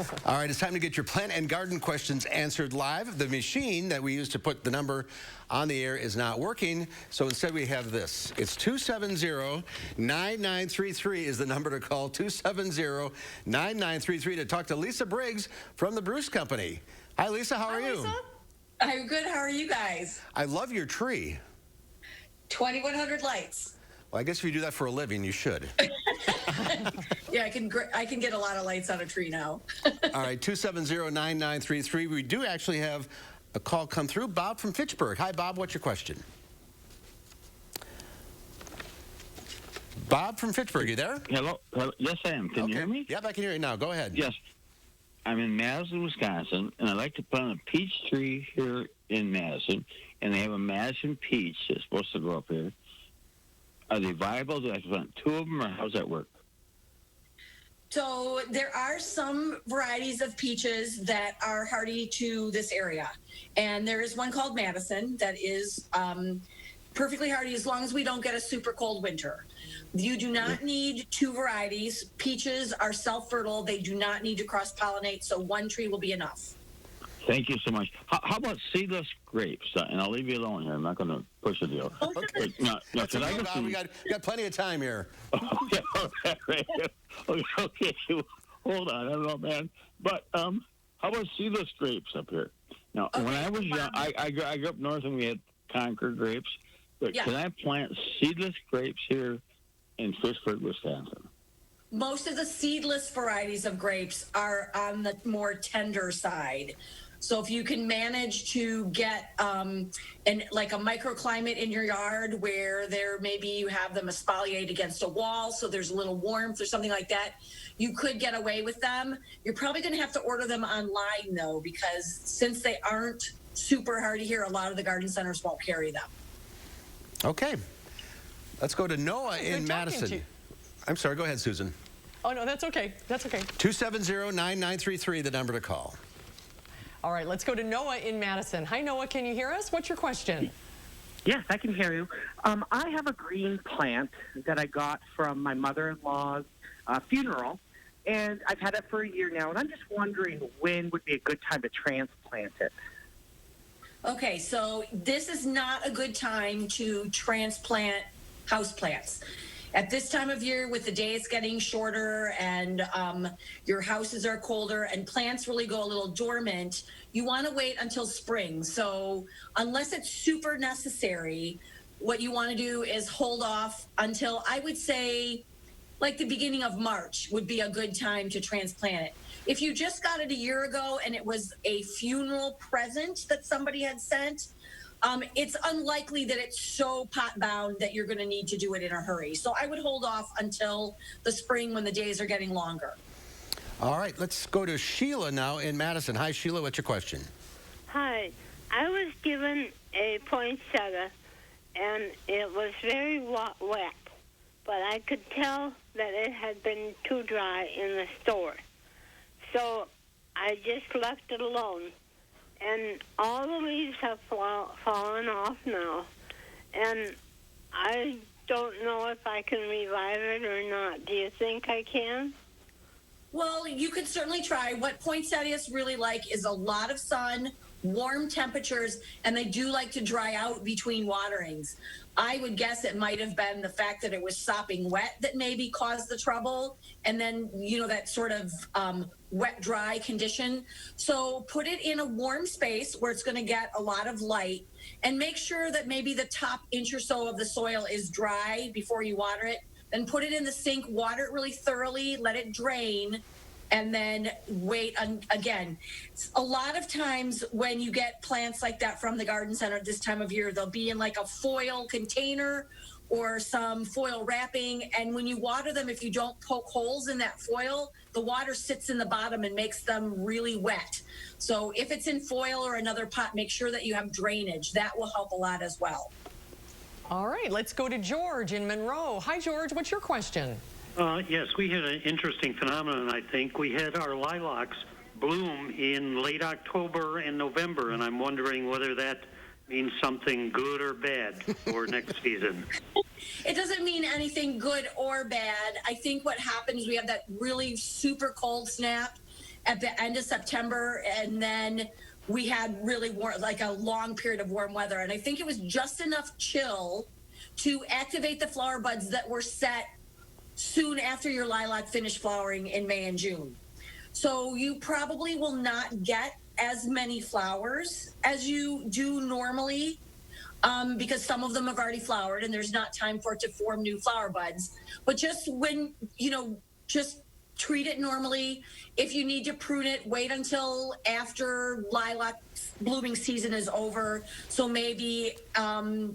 All right, it's time to get your plant and garden questions answered live. The machine that we use to put the number on the air is not working, so instead we have this. It's 270-9933 is the number to call, 270-9933 to talk to Lisa Briggs from the Bruce Company. Hi, Lisa, how are you? Lisa. I'm good. How are you guys? I love your tree. 2,100 lights. Well, I guess if you do that for a living, you should. Yeah, I can get a lot of lights on a tree now. All right, 270-9933. We do actually have a call come through. Bob from Pittsburgh. Hi, Bob. What's your question? Bob from Pittsburgh, you there? Hello. Yes, I am. Can you hear me? Yep, I can hear you now. Go ahead. Yes. I'm in Madison, Wisconsin, and I'd like to plant a peach tree here in Madison, and they have a Madison peach that's supposed to grow up here. Are they viable? Do I have to plant two of them, or how's that work? So there are some varieties of peaches that are hardy to this area. And there is one called Madison that is perfectly hardy as long as we don't get a super cold winter. You do not need two varieties. Peaches are self-fertile. They do not need to cross-pollinate, so one tree will be enough. Thank you so much. How about seedless grapes? And I'll leave you alone here. I'm not going to push the deal. Okay. That's okay, Bob. We got plenty of time here. Okay. Hold on. I don't know, man. But how about seedless grapes up here? Now, when I was young, I grew up north and we had Concord grapes. But can I plant seedless grapes here in Pittsburgh, Wisconsin? Most of the seedless varieties of grapes are on the more tender side. So if you can manage to get like a microclimate in your yard where maybe you have them espaliate against a wall so there's a little warmth or something like that, you could get away with them. You're probably going to have to order them online though, because since they aren't super hardy here, a lot of the garden centers won't carry them. Okay. Let's go to Noah in Madison. I'm sorry, go ahead, Susan. Oh, no, that's okay. That's okay. 270-9933, the number to call. All right, let's go to Noah in Madison. Hi, Noah, can you hear us? What's your question? Yes, I can hear you. I have a green plant that I got from my mother-in-law's funeral, and I've had it for a year now, and I'm just wondering when would be a good time to transplant it. Okay, so this is not a good time to transplant houseplants. At this time of year, with the days getting shorter and your houses are colder and plants really go a little dormant, you want to wait until spring. So unless it's super necessary, what you want to do is hold off until, I would say, like the beginning of March would be a good time to transplant it. If you just got it a year ago and it was a funeral present that somebody had sent, it's unlikely that it's so pot-bound that you're going to need to do it in a hurry. So I would hold off until the spring when the days are getting longer. All right, let's go to Sheila now in Madison. Hi, Sheila. What's your question? Hi. I was given a poinsettia, and it was very wet, but I could tell that it had been too dry in the store. So I just left it alone. And all the leaves have fallen off now. And I don't know if I can revive it or not. Do you think I can? Well, you could certainly try. What poinsettias really like is a lot of sun, warm temperatures, and they do like to dry out between waterings. I would guess it might have been the fact that it was sopping wet that maybe caused the trouble, and then, that sort of wet, dry condition. So put it in a warm space where it's going to get a lot of light, and make sure that maybe the top inch or so of the soil is dry before you water it. Then put it in the sink, water it really thoroughly, let it drain, and then wait again. A lot of times when you get plants like that from the garden center at this time of year, they'll be in like a foil container or some foil wrapping. And when you water them, if you don't poke holes in that foil, the water sits in the bottom and makes them really wet. So if it's in foil or another pot, make sure that you have drainage. That will help a lot as well. All right, let's go to George in Monroe. Hi, George. What's your question? Yes, we had an interesting phenomenon, I think. We had our lilacs bloom in late October and November, and I'm wondering whether that means something good or bad for next season. It doesn't mean anything good or bad. I think what happens, we have that really super cold snap, at the end of September, and then we had really warm, like a long period of warm weather. And I think it was just enough chill to activate the flower buds that were set soon after your lilac finished flowering in May and June. So you probably will not get as many flowers as you do normally, because some of them have already flowered and there's not time for it to form new flower buds. But just when, just treat it normally. If you need to prune it, wait until after lilac blooming season is over. So maybe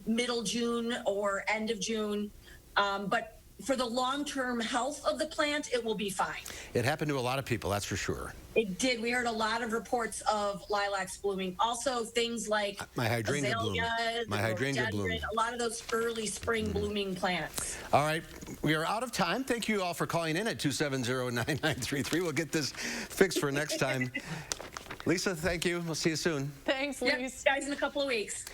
middle June or end of June. But for the long-term health of the plant, it will be fine. It happened to a lot of people, that's for sure. It did. We heard a lot of reports of lilacs blooming. Also, things like my hydrangea bloom. My hydrangea bloom. A lot of those early spring blooming plants. All right, we are out of time. Thank you all for calling in at 270-9933. We'll get this fixed for next time. Lisa, thank you. We'll see you soon. Thanks, Yep, Lisa. guys, in a couple of weeks.